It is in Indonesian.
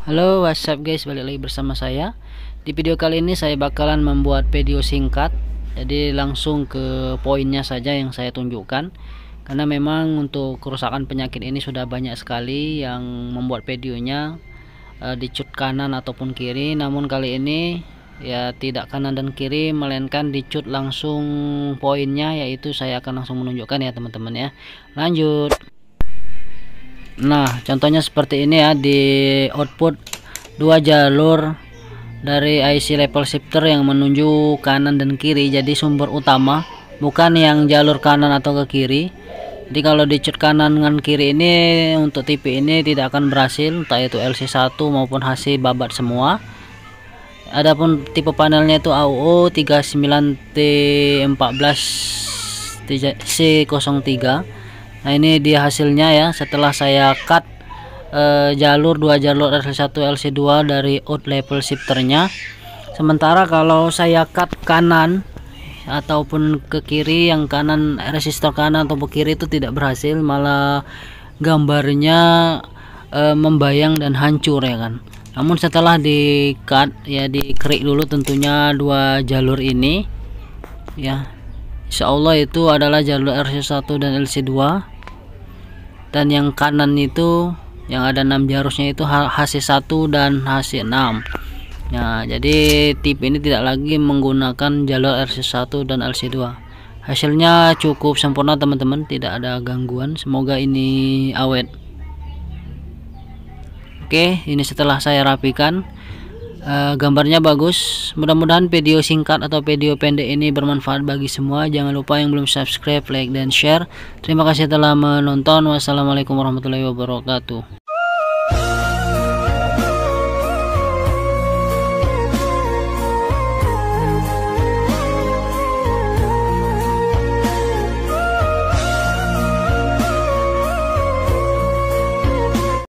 Halo, what's up guys, balik lagi bersama saya. Di video kali ini saya bakalan membuat video singkat. Jadi langsung ke poinnya saja yang saya tunjukkan. Karena memang untuk kerusakan penyakit ini sudah banyak sekali yang membuat videonya di cut kanan ataupun kiri. Namun kali ini ya tidak kanan dan kiri, melainkan di cut langsung poinnya, yaitu saya akan langsung menunjukkan ya teman-teman ya. Lanjut. Nah, contohnya seperti ini ya, di output 2 jalur dari IC level shifter yang menuju kanan dan kiri. Jadi sumber utama, bukan yang jalur kanan atau ke kiri. Jadi kalau di cut kanan dengan kiri ini untuk tipe ini tidak akan berhasil, entah itu LC1 maupun HC babat semua. Adapun tipe panelnya itu AUO 39T14 C03. Nah, ini dia hasilnya ya setelah saya cut dua jalur LC1 LC2 dari out level shifternya. Sementara kalau saya cut kanan ataupun ke kiri, yang kanan resistor kanan atau ke kiri itu tidak berhasil, malah gambarnya membayang dan hancur ya kan. Namun setelah di cut ya, di krik dulu tentunya dua jalur ini ya, insya Allah itu adalah jalur RC1 dan LC2, dan yang kanan itu yang ada 6 jarusnya itu HC1 dan HC6. Nah, jadi tipe ini tidak lagi menggunakan jalur RC1 dan LC2. Hasilnya cukup sempurna teman-teman, tidak ada gangguan. Semoga ini awet. Oke, ini setelah saya rapikan, gambarnya bagus. Mudah-mudahan video singkat atau video pendek ini bermanfaat bagi semua. Jangan lupa yang belum subscribe, like dan share. Terima kasih telah menonton. Wassalamualaikum warahmatullahi wabarakatuh.